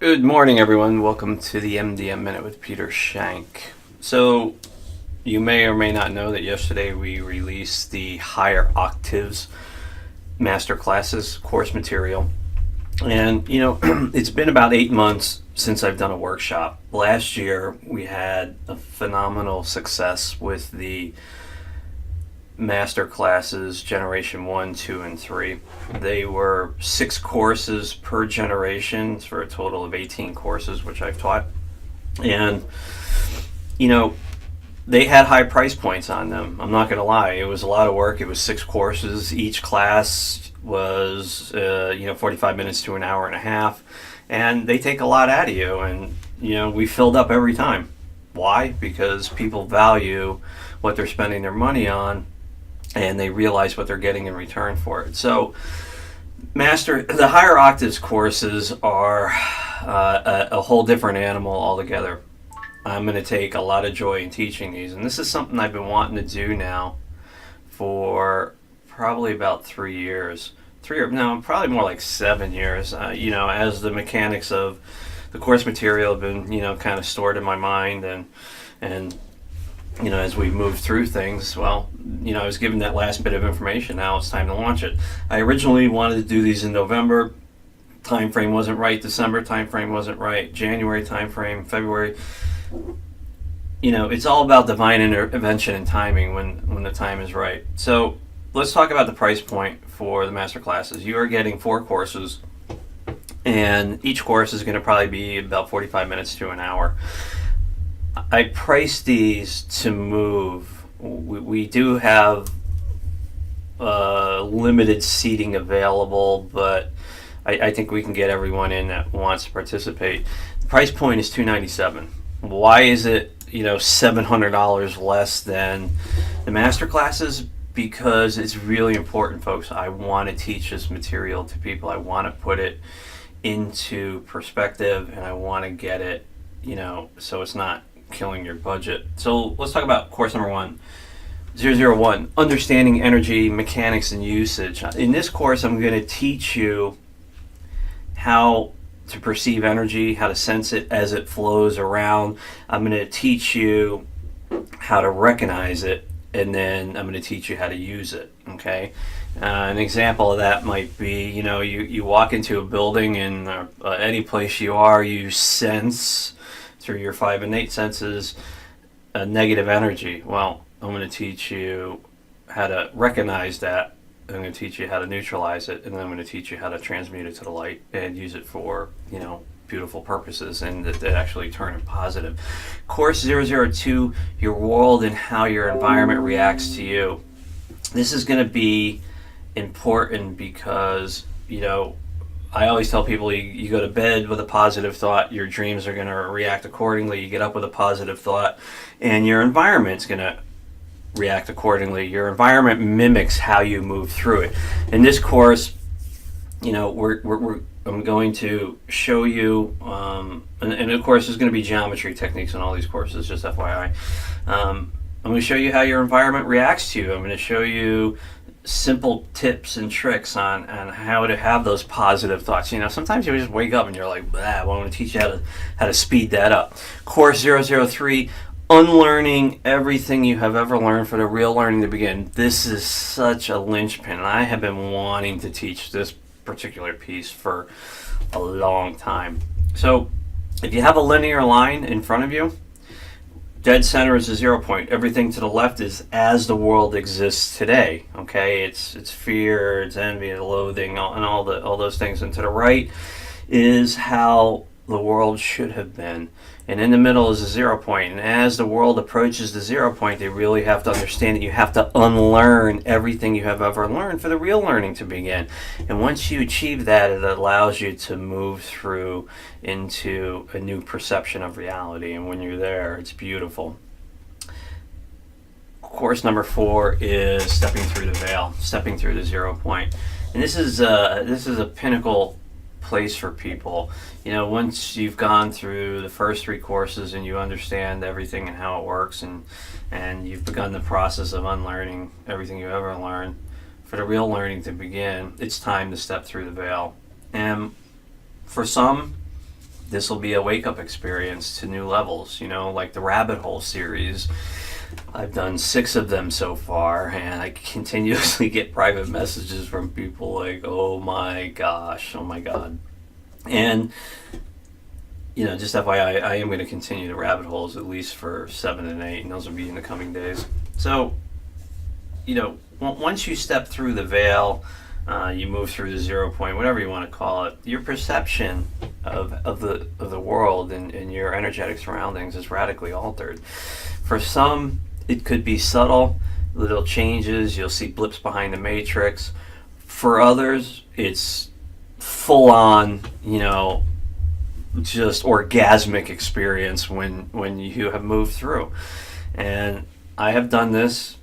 Good morning, everyone. Welcome to the MDM Minute with Peter Schenk. So, you may or may not know that yesterday we released the Higher Octaves Master Classes course material. And, it's been about 8 months since I've done a workshop. Last year, we had a phenomenal success with the Master Classes Generation 1, 2, and 3. They were 6 courses per generation for a total of 18 courses, which I've taught. And, they had high price points on them. I'm not going to lie. It was a lot of work. It was 6 courses. Each class was, 45 minutes to an hour and a half. And they take a lot out of you. And, we filled up every time. Why? Because people value what they're spending their money on, and they realize what they're getting in return for it. So, the Higher Octaves courses are a whole different animal altogether. I'm going to take a lot of joy in teaching these, and this is something I've been wanting to do now for probably about 3 years. Probably more like 7 years. As the mechanics of the course material have been, kind of stored in my mind, and as we move through things, I was given that last bit of information. Now it's time to launch it. I originally wanted to do these in November. Time frame wasn't right. December time frame wasn't right. January time frame, February. It's all about divine intervention and timing when the time is right. So let's talk about the price point for the master classes. You are getting 4 courses, and each course is going to probably be about 45 minutes to an hour. I priced these to move. We do have limited seating available, but I think we can get everyone in that wants to participate. The price point is $297. Why is it $700 less than the master classes? Because it's really important, folks. I want to teach this material to people. I want to put it into perspective, and I want to get it, so it's not killing your budget. So let's talk about course number 001, understanding energy, mechanics, and usage. In this course, I'm going to teach you how to perceive energy, how to sense it as it flows around. I'm going to teach you how to recognize it, and then I'm going to teach you how to use it. Okay. An example of that might be, you walk into a building, and any place you are, you sense through your 5 innate senses negative energy. Well, I'm going to teach you how to recognize that. I'm going to teach you how to neutralize it, and then I'm going to teach you how to transmute it to the light and use it for, beautiful purposes, and that actually turn it positive. Course 002, your world and how your environment reacts to you. This is going to be important because, I always tell people you go to bed with a positive thought, your dreams are going to react accordingly. You get up with a positive thought, and your environment's going to react accordingly. Your environment mimics how you move through it. In this course, I'm going to show you, and of course there's going to be geometry techniques in all these courses, just FYI. I'm going to show you how your environment reacts to you. I'm going to show you simple tips and tricks on how to have those positive thoughts. Sometimes you just wake up and you're like, I want to teach you how to speed that up. Course 003, unlearning everything you have ever learned for the real learning to begin. This is such a linchpin, and I have been wanting to teach this particular piece for a long time. So if you have a linear line in front of you, dead center is the 0 point. Everything to the left is as the world exists today. Okay, it's fear, it's envy, loathing, and all those things. And to the right is how the world should have been. And in the middle is a 0 point. And as the world approaches the 0 point, they really have to understand that you have to unlearn everything you have ever learned for the real learning to begin. And once you achieve that, it allows you to move through into a new perception of reality. And when you're there, it's beautiful. Course number 4 is stepping through the veil, stepping through the 0 point. And this is a pinnacle place for people. Once you've gone through the first 3 courses and you understand everything and how it works, and you've begun the process of unlearning everything you ever learned, for the real learning to begin, it's time to step through the veil. And for some, this will be a wake-up experience to new levels, like the Rabbit Hole series. I've done 6 of them so far, and I continuously get private messages from people like, oh my gosh, oh my God. And, just FYI, I am going to continue the rabbit holes at least for 7 and 8, and those will be in the coming days. So, once you step through the veil, you move through the 0 point, whatever you want to call it, your perception of the world and your energetic surroundings is radically altered. For some, it could be subtle, little changes. You'll see blips behind the matrix. For others, it's full on, just orgasmic experience when you have moved through. And I have done this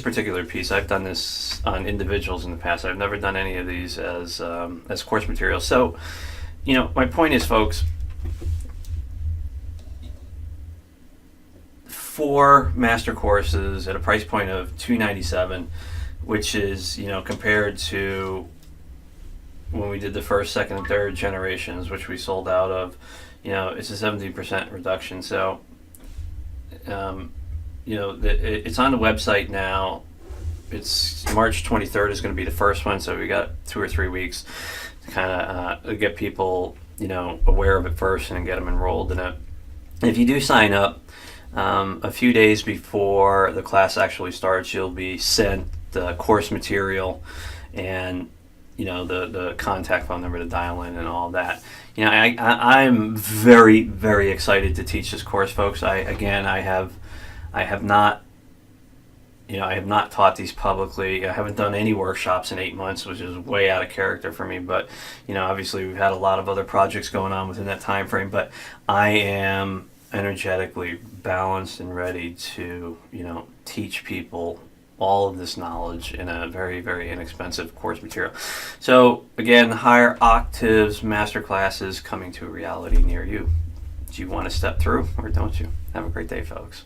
particular piece. I've done this on individuals in the past. I've never done any of these as course material. So, my point is, folks, 4 master courses at a price point of $297, which is, compared to when we did the first, second, and third generations, which we sold out of, it's a 70% reduction. So, it's on the website now. It's March 23rd is going to be the first one, so we got 2 or 3 weeks to kind of get people, aware of it first and get them enrolled in it. And if you do sign up, a few days before the class actually starts, you'll be sent the course material and the contact phone number to dial in and all that. I'm very, very excited to teach this course, folks. I have not taught these publicly. I haven't done any workshops in 8 months, which is way out of character for me. But obviously we've had a lot of other projects going on within that time frame. But I am energetically balanced and ready to teach people all of this knowledge in a very, very inexpensive course material. So again, Higher Octaves Master Classes coming to a reality near you. Do you want to step through or don't you? Have a great day, folks.